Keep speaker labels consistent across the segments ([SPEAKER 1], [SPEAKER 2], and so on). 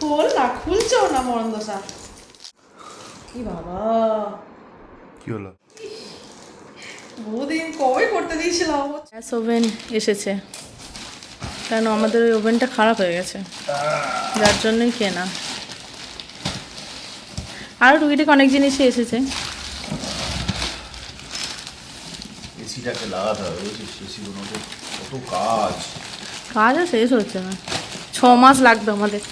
[SPEAKER 1] খোল না, খুলছেও না মরণদশা। কি বাবা,
[SPEAKER 2] কি হলো?
[SPEAKER 1] বহুদিন কবে করতে দিয়েছিলাম।
[SPEAKER 3] গ্যাস ওভেন এসেছে, কারণ আমাদের ওই ওভেনটা খারাপ হয়ে গেছে, যার জন্যই কেনা। আরও টুকিটাকি অনেক জিনিসই এসেছে।
[SPEAKER 2] এসিটাকে লাগাতে হবে, এসিগুলো কত কাজ।
[SPEAKER 3] কাজও শেষ হচ্ছে না, 6 মাস লাগবে আমাদের।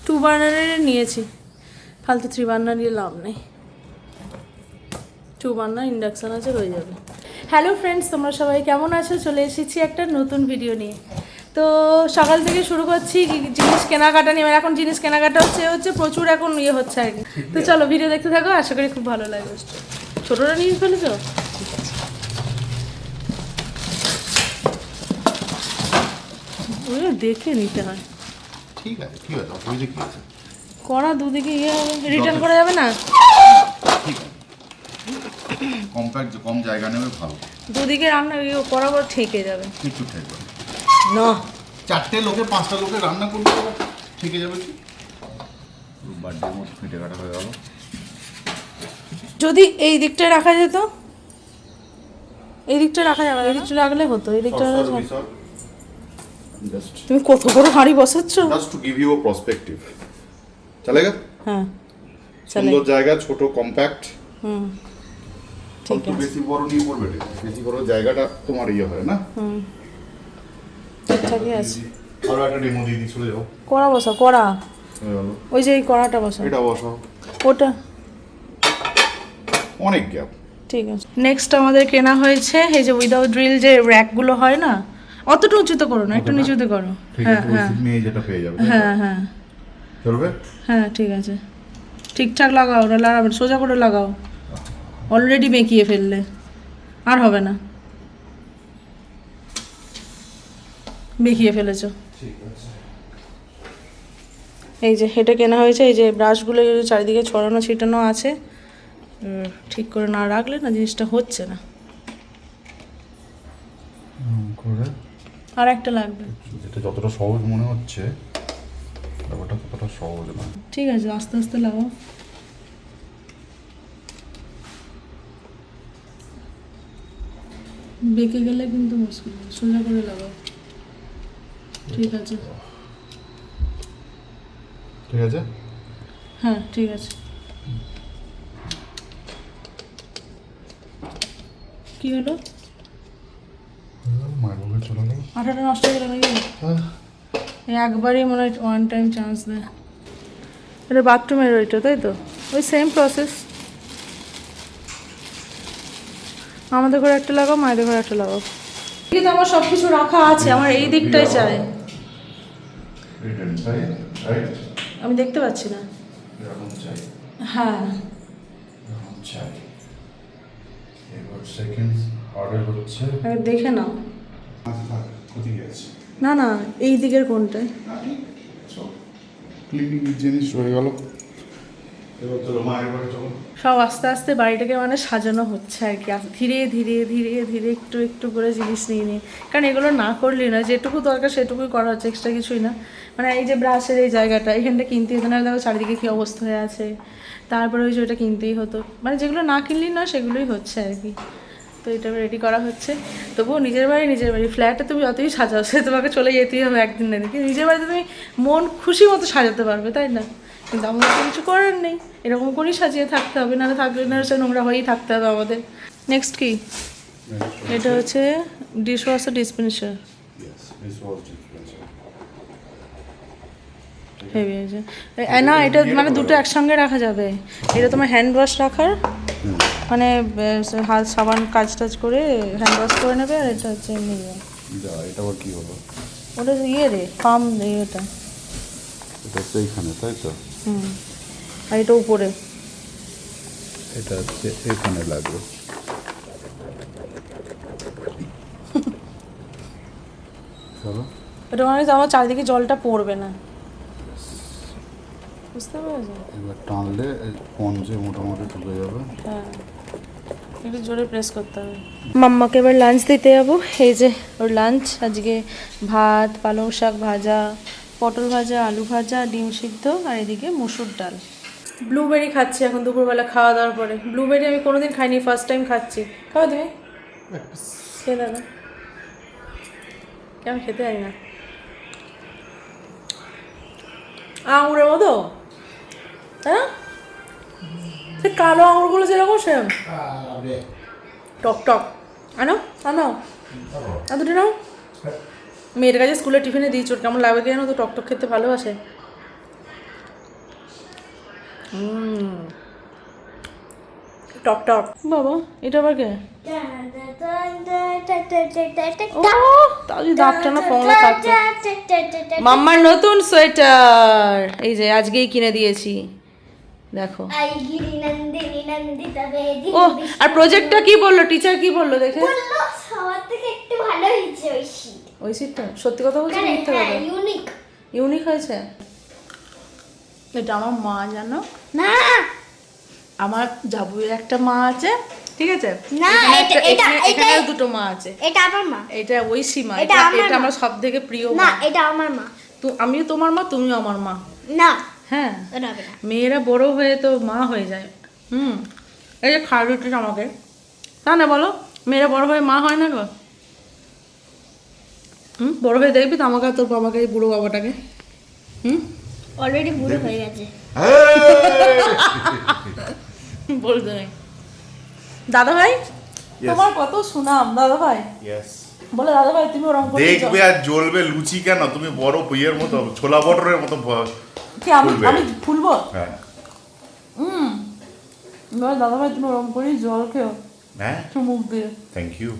[SPEAKER 3] টু বার্নারের নিয়েছি, ফালতু 3 বার্নার নিয়ে লাভ নেই। 2 বার্নার ইন্ডাকশান আছে, হয়ে যাবে। হ্যালো ফ্রেন্ডস, তোমরা সবাই কেমন আছো? চলে এসেছি একটা নতুন ভিডিও নিয়ে। তো সকাল থেকে শুরু করছি জিনিস কেনাকাটা নিয়ে। এখন জিনিস কেনাকাটা হচ্ছে প্রচুর এখন হচ্ছে আর কি। তো চলো ভিডিও দেখতে থাকো, আশা করি খুব ভালো লাগবে। ছোটোটা নিয়ে ফেলেছো? ওই দেখে নিতে হয়।
[SPEAKER 2] ঠিক আছে, ঠিক আছে, অসুবিধা কি আছে?
[SPEAKER 3] কড়া দুদিকে হবে, রিটার্ন করা যাবে না?
[SPEAKER 2] ঠিক আছে, কম্প্যাক্ট, কম জায়গা নেবে ভালো।
[SPEAKER 3] দুদিকে রান্না করা করে ঠেকে যাবে।
[SPEAKER 2] একটু ঠেকবে
[SPEAKER 3] না,
[SPEAKER 2] 4টে লোকে 5টা লোকে রান্না করতে হবে, ঠেকে যাবে কি? বার্থডের মতো ফেটে কাটা হয়ে গেল।
[SPEAKER 3] যদি এই দিকটা রাখা যেত, এই দিকটা রাখা যাবে, এই দিকটা রাখলে হতো। এই দিকটা তুমি কত বড় হাঁড়ি বসাচ্ছ?
[SPEAKER 2] Just to give you a perspective. চলেগা?
[SPEAKER 3] হ্যাঁ,
[SPEAKER 2] সুন্দর জায়গা, ছোট কম্প্যাক্ট।
[SPEAKER 3] ঠিক
[SPEAKER 2] তো
[SPEAKER 3] আছে।
[SPEAKER 2] বেশি বড় নিয়ে পড়বে, বেশি বড় জায়গাটা তোমার হয় না?
[SPEAKER 3] ঠিকঠাকই আছে।
[SPEAKER 2] আরো একটা ডেমো দিয়ে দিই, চলে যাও।
[SPEAKER 3] কড়া বসা, কড়া
[SPEAKER 2] হয়ে গেল।
[SPEAKER 3] ওই যে এই কড়াটা বসা,
[SPEAKER 2] এটা বসাও,
[SPEAKER 3] ওটা
[SPEAKER 2] অনেক গ্যাপ।
[SPEAKER 3] ঠিক আছে। নেক্সট আমাদের কেনা হয়েছে এই যে উইদাউট ড্রিল যে র্যাকগুলো হয় না, অতটা উঁচুতে করো না, একটু নিচুতে করো। হ্যাঁ হ্যাঁ
[SPEAKER 2] মেয়ে যেটা পেয়ে যাবে,
[SPEAKER 3] হ্যাঁ হ্যাঁ
[SPEAKER 2] চলবে?
[SPEAKER 3] হ্যাঁ ঠিক আছে, ঠিকঠাক লাগাও, ওটা লাগাবে, সোজা করে লাগাও। অলরেডি বেঁকিয়ে ফেললে আর হবে না, বেঁকিয়ে ফেলেছো।
[SPEAKER 2] ঠিক আছে।
[SPEAKER 3] এই যে এটা কেনা হয়েছে, এই যে ব্রাশগুলো চারিদিকে ছড়ানো ছিটানো আছে, ঠিক করে না রাখলে না জিনিসটা হচ্ছে না।
[SPEAKER 2] করে
[SPEAKER 3] আর একটা লাগবে।
[SPEAKER 2] যেটা যতটা সহজ মনে হচ্ছে ব্যাপারটা ততটা সহজ না।
[SPEAKER 3] ঠিক আছে, আস্তে আস্তে লাগাও। বেঁকে গেলে কিন্তু মুশকিল, সোজা করে লাগাও। ঠিক আছে,
[SPEAKER 2] ঠিক আছে,
[SPEAKER 3] হ্যাঁ ঠিক আছে। কি হলো?
[SPEAKER 2] মাইক্রোওয়েভ চলে গেল।
[SPEAKER 3] আঠাটা নষ্ট হয়ে গেল নাকি? একবারই মনে হয় ওয়ান টাইম চান্স দেয়। এটা বাথরুমের ওইটা, তাই তো? ওই সেম প্রসেস। আমাদের ঘরে একটা লাগাও, মায়েদের ঘরে একটা লাগাও। কিন্তু আমার সব কিছু রাখা আছে, আমার এই দিকটাই চাই। আমি দেখতে পাচ্ছি না। হ্যাঁ আগে দেখে নাও। না না, এই দিকের কোনটায়?
[SPEAKER 2] ক্লিনিং জিনিস হয়ে গেল। এবার চলো মায়ের বাড়ি চলো।
[SPEAKER 3] সব আস্তে আস্তে বাড়িটাকে মানে সাজানো হচ্ছে আর কি, ধীরে ধীরে ধীরে ধীরে একটু একটু করে জিনিস নিয়ে নিয়ে। কারণ এগুলো না করলেই না, যেটুকু দরকার সেটুকুই করা হচ্ছে, এক্সট্রা কিছুই না। মানে এই যে ব্রাশের এই জায়গাটা, এখানটা কিনতে হতো না, দেখো চারিদিকে কী অবস্থা হয়ে আছে। তারপরে ওই যে ওটা কিনতেই হতো, মানে যেগুলো না কিনলেই না সেগুলোই হচ্ছে আর কি। তো এটা রেডি করা হচ্ছে। তবুও নিজের বাড়ি ফ্ল্যাটে তুমি যতই সাজাও, সে তোমাকে চলে যেতেই হবে একদিন না দিন। নিজের বাড়িতে তুমি মন খুশি মতো সাজাতে পারবে, তাই না? কিন্তু আমাদের তো কিছু করার নেই, এরকম করেই সাজিয়ে থাকতে হবে, নাহলে থাকলে না সে নোংরা হয়েই থাকতে হবে আমাদের। নেক্সট কি? এটা হচ্ছে ডিশওয়াশার ডিসপেন্সার। হেভি আছে না, এটা মানে দুটো একসঙ্গে রাখা যাবে। এটা তোমার হ্যান্ড ওয়াশ রাখার, মানে হাত সাবান কাজ টাজ করে হ্যান্ড ওয়াশ করে নেবে। আর এটা হচ্ছে এমনি
[SPEAKER 2] এটা আবার কি হলো?
[SPEAKER 3] ওটা রে পাম এটা,
[SPEAKER 2] এটা হচ্ছে এইখানে, তাই তো?
[SPEAKER 3] আর এটা উপরে,
[SPEAKER 2] এটা হচ্ছে এখানে লাগবে। চলো,
[SPEAKER 3] এটা মানে আমার চারিদিকে জলটা পড়বে না, বুঝতে পেরেছো?
[SPEAKER 2] এবার টানলে স্পঞ্জে মোটামুটি ঢুকে যাবে।
[SPEAKER 3] হ্যাঁ একটু জোরে প্রেস করতে হবে। মাম্মাকে এবার লাঞ্চ দিতে যাবো। এই যে ওর লাঞ্চ, আজকে ভাত, পালং শাক ভাজা, পটল ভাজা, আলু ভাজা, ডিম সিদ্ধ, আর এদিকে মুসুর ডাল। ব্লুবেরি খাচ্ছি এখন দুপুরবেলা খাওয়া দাওয়ার পরে। ব্লুবেরি আমি কোনোদিন খাইনি, ফার্স্ট টাইম খাচ্ছি। খাওয়া তুমি খেয়ে দাদা, কেমন খেতে জানি না, আঙুরের মতো, তাই না? সে কালো আঙুরগুলো যেরকম সেরকম টক টক। আনো আনো, দুটো নাও। মেয়ের কাছে স্কুলে টিফিনে দিয়েছি, ওর কেমন লাগবে কেন, তো টক টক খেতে ভালোবাসে। টক টক। বাবা এটা আবার কে? দাঁতটা না ফোনে থাকতো। মাম্মার নতুন সোয়েটার, এই যে আজকেই কিনে দিয়েছি, দেখো। ও আর প্রজেক্টটা কি বললো, টিচার কি বললো দেখে?
[SPEAKER 4] সবার থেকে একটু ভালো হয়েছে ওই শীট।
[SPEAKER 3] ওই শীটটা সত্যি কথা বলছি, মিথ্যা কথা?
[SPEAKER 4] ইউনিক
[SPEAKER 3] ইউনিক হয়েছে। এটা আমার মা, জানো
[SPEAKER 4] না,
[SPEAKER 3] আমার জাবুয়ের একটা মা আছে, ঠিক আছে?
[SPEAKER 4] না,
[SPEAKER 3] এখানে দুটো মা আছে।
[SPEAKER 4] এটা আমার মা,
[SPEAKER 3] এটা ঐশী মা,
[SPEAKER 4] এটা
[SPEAKER 3] এটা আমার সব থেকে প্রিয়
[SPEAKER 4] না,
[SPEAKER 3] মা।
[SPEAKER 4] এটা আমার মা।
[SPEAKER 3] তো আমিও তোমার মা, তুমিও আমার মা।
[SPEAKER 4] না,
[SPEAKER 3] হ্যাঁ,
[SPEAKER 4] এটা হবে না।
[SPEAKER 3] মেয়েরা বড় হয়ে তো মা হয়ে যায়। এই যে খাওয়া রুটিটা আমাকে, তা না বলো, মেয়েরা বড় হয়ে মা হয় না গো? বড় হয়ে দেখবি তো আমাকে, তোর বাবাকে, এই বুড়ো বাবাটাকে।
[SPEAKER 4] অলরেডি বুড়ো হয়ে গেছে।
[SPEAKER 3] বলতে নেই। দাদা ভাই, তোমার কত সুনাম দাদা ভাই। বলে দাদা ভাই তুমি ওরকম করে
[SPEAKER 2] দেখবে আর জ্বলবে লুচি কেন, তুমি বড় বইয়ের মতো, ছোলা বটরের মতো
[SPEAKER 3] কি আমি ফুলবো?
[SPEAKER 2] হ্যাঁ
[SPEAKER 3] দাদা ভাই তুমি ওরকম করে জল খেও,
[SPEAKER 2] হ্যাঁ
[SPEAKER 3] মুখ দিয়ে।
[SPEAKER 2] Thank you.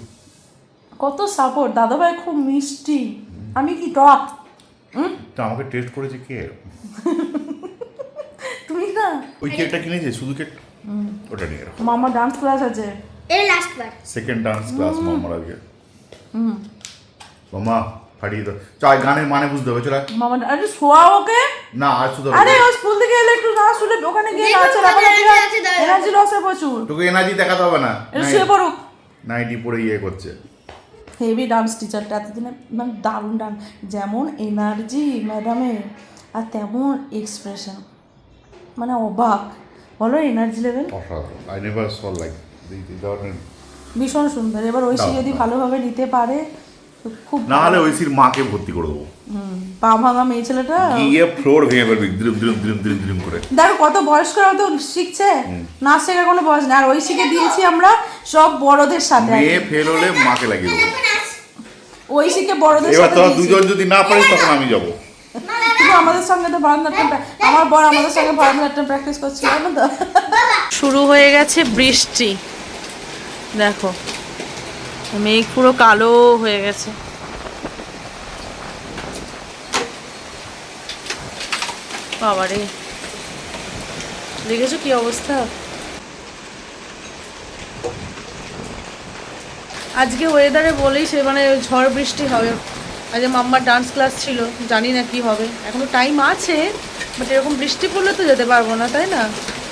[SPEAKER 3] কত সাপোর্ট, দাদা ভাই খুব মিষ্টি, আমি কি টক?
[SPEAKER 2] তো আমাকে টেস্ট করেছে কে?
[SPEAKER 3] তুমি না
[SPEAKER 2] ওই কেকটা কিনেছে, শুধু কেক, ওটা নিয়ে রাখো।
[SPEAKER 3] মামা ডান্স ক্লাস আছে,
[SPEAKER 4] এই লাস্ট বার
[SPEAKER 2] সেকেন্ড ডান্স ক্লাস মামার আজকে। মামা ফাটিয়ে দাও, চাই গানের মানে বুঝতে হবে। চলো
[SPEAKER 3] মামা, আরে শোয়া ওকে
[SPEAKER 2] না, আর শুধু
[SPEAKER 3] আরে ও স্কুল থেকে এলে একটু না শুলে ওখানে গিয়ে নাচে, এনার্জি লস হয় প্রচুর।
[SPEAKER 2] তোকে এনার্জি দেখাতে হবে না,
[SPEAKER 3] এটা শুয়ে পড়ুক।
[SPEAKER 2] নাইটি পরে ইয়ে করছে।
[SPEAKER 3] হেভি ডান্স টিচারটা এতদিনে, মানে দারুণ ডান্স, যেমন এনার্জি ম্যাডামের আর তেমন এক্সপ্রেশন, মানে অবাক। বলো energy level
[SPEAKER 2] I never saw like this.
[SPEAKER 3] ভীষণ সুন্দর। এবার ঐশী যদি ভালোভাবে নিতে পারে তো খুব,
[SPEAKER 2] না হলে ঐশীর মাকে ভর্তি করে দেবো।
[SPEAKER 3] পা ভাঙা মেয়ে ছেলেটা
[SPEAKER 2] গিয়ে ফ্লোর ভেঙে ফেলবি দ্রিম দ্রিম দ্রিম দ্রিম দ্রিম করে।
[SPEAKER 3] দেখো কত বয়স্করা তো শিখছে, নাচ শেখার কোনো বয়স নেই। আর ঐশীকে দিয়েছি আমরা সব বড়দের সাথে,
[SPEAKER 2] মেয়ে ফেল হলে মাকে লাগিয়ে দেবো।
[SPEAKER 3] ঐশীকে বড়দের
[SPEAKER 2] এবার
[SPEAKER 3] সাথে
[SPEAKER 2] তোরা
[SPEAKER 3] দিয়েছি।
[SPEAKER 2] দুজন যদি না পারিস তখন আমি যাবো।
[SPEAKER 3] কিন্তু আমাদের সঙ্গে তো ভারতনাট্যম, আমার বর আমাদের সঙ্গে ভারতনাট্যম প্র্যাকটিস করছিল না তো। শুরু হয়ে গেছে বৃষ্টি, দেখো মেঘ পুরো কালো হয়ে গেছে। বাবারে দেখেছো কি অবস্থা। আজকে ওয়েদারে বলেই সে মানে ঝড় বৃষ্টি হবে। আজকে মাম্মার ডান্স ক্লাস ছিল, জানি না কি হবে, এখনো টাইম আছে, বাট এরকম বৃষ্টি পড়লে তো যেতে পারবো না, তাই না?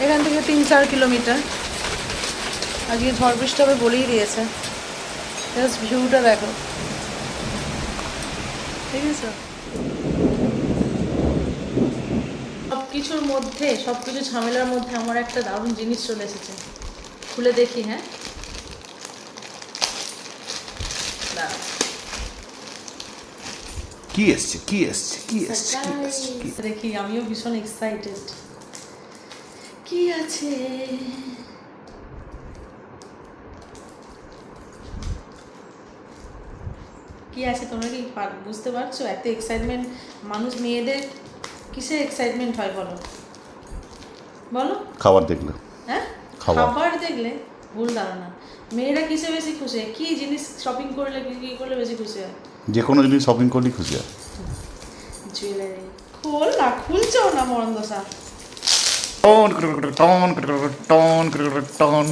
[SPEAKER 3] এখান থেকে 3-4 কিলোমিটার। আজকে ঝড় বৃষ্টি হবে বলেই দিয়েছে। জাস্ট ভিউটা দেখো, ঠিক আছে? সব কিছুর মধ্যে, সব কিছু ঝামেলার মধ্যে আমার একটা দারুণ জিনিস চলে এসেছে, খুলে দেখি। হ্যাঁ
[SPEAKER 2] কি এসছে কি এসছে কি এসছে কি এসছে কি
[SPEAKER 3] দেখি, আমিও ভীষণ এক্সাইটেড। কি আছে? কি আছে তোমরা কি বুঝতে পারছো? এত এক্সাইটমেন্ট মানুষ, মেয়েদের কিসের এক্সাইটমেন্ট হয় বলো বলো?
[SPEAKER 2] খাবার দেখলে,
[SPEAKER 3] হ্যাঁ খাবার দেখলে ভুল ধারণা। মেয়েরা কিসে বেশি খুশি হয়? কি জিনিস শপিং করলে, কি করলে বেশি খুশি হয়?
[SPEAKER 2] যে কোনো জিনিস শপিং করলে খুশি হয়।
[SPEAKER 3] জুয়েলারি। খোল না, খুলছো না মরন্দসা।
[SPEAKER 2] টন টন টন টন।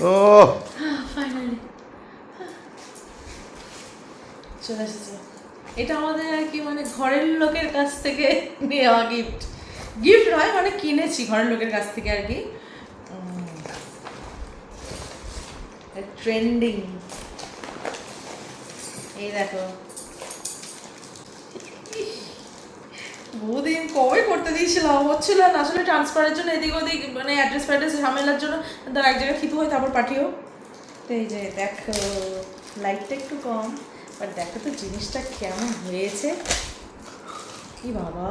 [SPEAKER 2] ও
[SPEAKER 3] ফাইনালি চলে এসেছে। এটা আমাদের আর কি মানে ঘরের লোকের কাছ থেকে নেওয়া গিফট। গিফট নয়, মানে কিনেছি ঘরের লোকের কাছ থেকে আর কি। ট্রেন্ডিং। এই দেখো বহুদিন কবে করতে দিয়েছিলাম, হচ্ছিল না আসলে ট্রান্সফারের জন্য এদিক ওদিক মানে অ্যাড্রেস ফ্যাড্রেস ঝামেলার জন্য তার এক জায়গায় ফিতু হয় তারপর পাঠিও। তো এই যে দেখো লাইটটা একটু কম, বাট দেখো তো জিনিসটা কেমন হয়েছে। কি বাবা,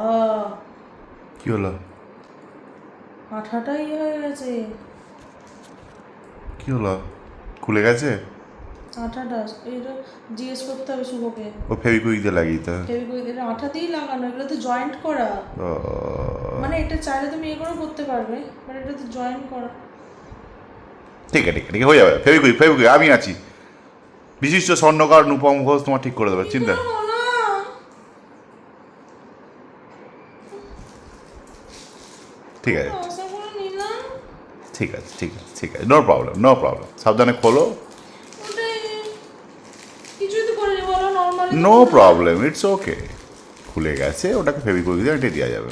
[SPEAKER 2] কি হলো?
[SPEAKER 3] আঠাটাই হয়ে গেছে।
[SPEAKER 2] কি হলো? খুলে গেছে?
[SPEAKER 3] আঠাটা এটা জিজ্ঞেস করতে হবে শুভকে।
[SPEAKER 2] ও ফেভিকুইক দিয়ে লাগিয়ে দিতে হবে।
[SPEAKER 3] ফেভিকুইক এটা আঠা দিয়েই লাগানো, এগুলো তো জয়েন্ট করা। মানে এটা চাইলে তুমি এ করেও করতে পারবে, মানে এটা তো জয়েন্ট করা।
[SPEAKER 2] ঠিক আছে ঠিক আছে হয়ে যাবে। ফেভিকুইক ফেভিকুইক আমি আছি, বিশিষ্ট স্বর্ণকার নুপম ঘোষ তোমার ঠিক করে দেবে, চিন্তা। ঠিক আছে ঠিক আছে ঠিক আছে ঠিক আছে, নো প্রবলেম নো প্রবলেম। সাবধানে খোলো, নো প্রবলেম, ইটস ওকে। খুলে গেছে, ওটাকে ফেভিকুইক দিয়ে এঁটে দেওয়া যাবে।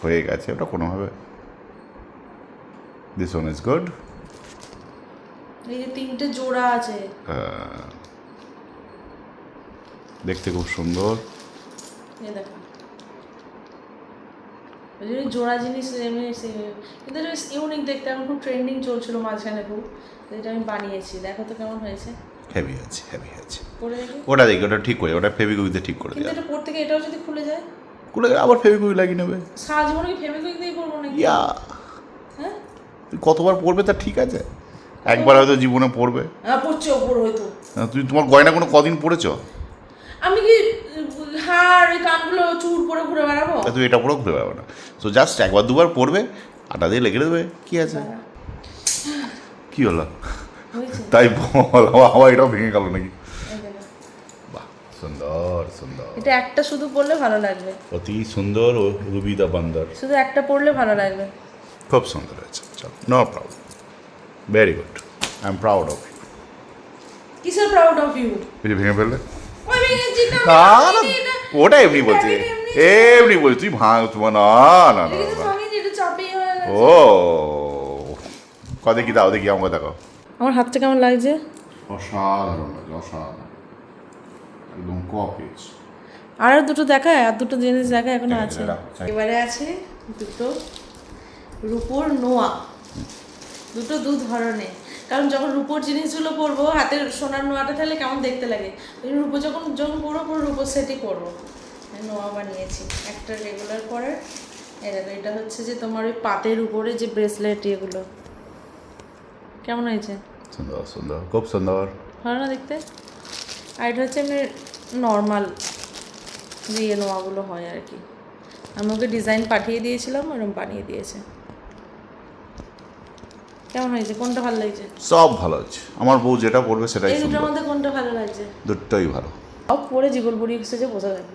[SPEAKER 2] হয়ে গেছে ওটা কোনোভাবে। This one is good.
[SPEAKER 3] এই যে তিনটে জোড়া আছে,
[SPEAKER 2] দেখতে খুব সুন্দর।
[SPEAKER 3] এই দেখো ওই জন্য জোড়া জিনিস এমনি কিন্তু ইউনিক দেখতে, এখন খুব ট্রেন্ডিং চলছিল মাঝখানে খুব, এটা আমি বানিয়েছি। দেখো তো কেমন হয়েছে।
[SPEAKER 2] হেভি আছে হেভি আছে।
[SPEAKER 3] পরে দেখি
[SPEAKER 2] ওটা দেখি, ওটা ঠিক করে, ওটা ফেভিকুইক দিয়ে ঠিক করে
[SPEAKER 3] কিন্তু
[SPEAKER 2] দেওয়া।
[SPEAKER 3] এটা পর থেকে এটাও যদি খুলে যায়,
[SPEAKER 2] খুলে গেলে আবার ফেভিকুইক লাগিয়ে নেবে।
[SPEAKER 3] সারা জীবনে কি ফেভিকুইক দিয়ে করবো নাকি?
[SPEAKER 2] ইয়া
[SPEAKER 3] হ্যাঁ
[SPEAKER 2] তুই কতবার পড়বে তা ঠিক আছে, একবার হয়তো জীবনে পড়বে।
[SPEAKER 3] পড়ছে ওপর হয়তো।
[SPEAKER 2] তুমি তোমার গয়না কোনো কদিন পড়েছ?
[SPEAKER 3] আমি কি হার ওই কানগুলো চুর করে ঘুরে বেড়াবো?
[SPEAKER 2] তা তুই এটা পড়েও ঘুরে বেড়াবে না। সো জাস্ট একবার দুবার পড়বে, আটা দিয়ে লেগে দেবে, কি আছে। কি হলো
[SPEAKER 3] হয়েছে
[SPEAKER 2] তাই বল, আবার এটাও ভেঙে গেল নাকি?
[SPEAKER 3] এই দেখো।
[SPEAKER 2] বাহ সুন্দর সুন্দর,
[SPEAKER 3] এটা একটা শুধু পড়লে ভালো লাগবে,
[SPEAKER 2] অতি সুন্দর ও রুবিদা বান্দর।
[SPEAKER 3] শুধু একটা পড়লে ভালো লাগবে।
[SPEAKER 2] খুব সুন্দর হয়েছে, চলো no problem, very good, I am proud of you.
[SPEAKER 3] কিসের প্রাউড অফ ইউ?
[SPEAKER 2] এই যে ভেঙে ফেললে।
[SPEAKER 3] ওই ভেঙেছি না,
[SPEAKER 2] না না
[SPEAKER 3] ভাঙিনি এটা।
[SPEAKER 2] ওটা এমনি বলছি, এমনি বলছি, তুই ভাঙ তোমার, না না না
[SPEAKER 3] এটা কিন্তু
[SPEAKER 2] না।
[SPEAKER 3] ভাঙিনি, এটা চাপেই হয়ে গেছে।
[SPEAKER 2] ও কদে কি দাও দেখি, আমাকে দেখো।
[SPEAKER 3] আমার হাতটা কেমন লাগছে?
[SPEAKER 2] অসাধারণ লাগে, অসাধারণ, একদম কপিজ।
[SPEAKER 3] আরও দুটো দেখায়, আর দুটো জিনিস দেখায় এখনো আছে। এবারে আছে দুটো রূপোর নোয়া, দুটো দু ধরনের। কারণ যখন রূপোর জিনিসগুলো পরবো, হাতের সোনার নোয়াটা তাহলে কেমন দেখতে লাগে, ওই রূপো যখন যখন পরবো পুরো রূপোর সেটই পরবো। নোয়া বানিয়েছি একটা রেগুলার পরার। এটা হচ্ছে যে তোমার ওই পাতের উপরে যে ব্রেসলেট, এগুলো কেমন হয়েছে?
[SPEAKER 2] সুন্দর সুন্দর, খুব সুন্দর,
[SPEAKER 3] ভালো না দেখতে? আর এটা হচ্ছে এমনি নর্মাল যে নোয়াগুলো হয় আর কি, আমি ওকে ডিজাইন পাঠিয়ে দিয়েছিলাম, ওরকম বানিয়ে দিয়েছে। কেমন হয়েছে? কোনটা ভালো লাগছে?
[SPEAKER 2] সব ভালো আছে, আমার বউ যেটা পড়বে সেটাই
[SPEAKER 3] এই দুটোর
[SPEAKER 2] সুন্দর,
[SPEAKER 3] মধ্যে কোনটা ভালো লাগছে?
[SPEAKER 2] দুটোই ভালো।
[SPEAKER 3] সব পরে জীবন বুড়ি সেজে বসে থাকি।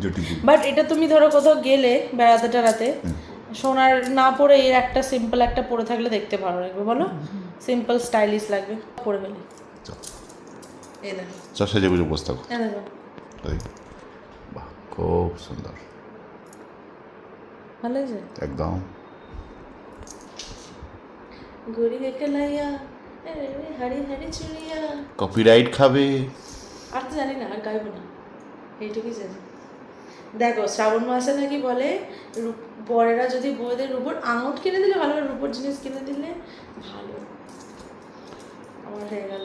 [SPEAKER 2] জুটি
[SPEAKER 3] বাট এটা তুমি ধরো কোথাও গেলে বেড়াতে টেড়াতে, সোনার না পরে এর একটা সিম্পল একটা পরে থাকলে দেখতে ভালো লাগবে, বলো? সিম্পল স্টাইলিশ লাগবে পরে ফেলে। এই দেখো,
[SPEAKER 2] সব সেজে গুজে বসে থাকো।
[SPEAKER 3] এই দেখো,
[SPEAKER 2] তাই বাহ খুব সুন্দর,
[SPEAKER 3] ভালো লাগছে
[SPEAKER 2] একদম।
[SPEAKER 3] ঘড়ি দেখে লাইয়া হাড়ি হাড়ি চুড়িয়া।
[SPEAKER 2] কপিরাইট খাবে।
[SPEAKER 3] আর তো জানি না, আর গাইবো না, এইটুকুই জানি। দেখো শ্রাবণ মাসে নাকি বলে বরেরা যদি বউদের রূপোর আঙুট কিনে দিলে ভালো, রূপোর জিনিস কিনে দিলে ভালো। আমার হয়ে গেল।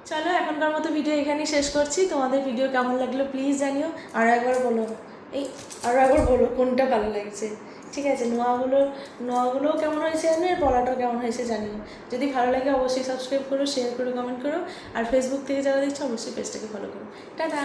[SPEAKER 3] চলো এখনকার মতো ভিডিও এখানেই শেষ করছি। তোমাদের ভিডিও কেমন লাগলো প্লিজ জানিও। আরও একবার বলো, আরও একবার বলো কোনটা ভালো লাগছে। ঠিক আছে, নোয়াগুলোও কেমন হয়েছে জানিও, আর পলাটাও কেমন হয়েছে জানিও। যদি ভালো লাগে অবশ্যই সাবস্ক্রাইব করো, শেয়ার করো, কমেন্ট করো। আর ফেসবুক থেকে যারা দেখছো অবশ্যই পেজটাকে ফলো করো। টাটা।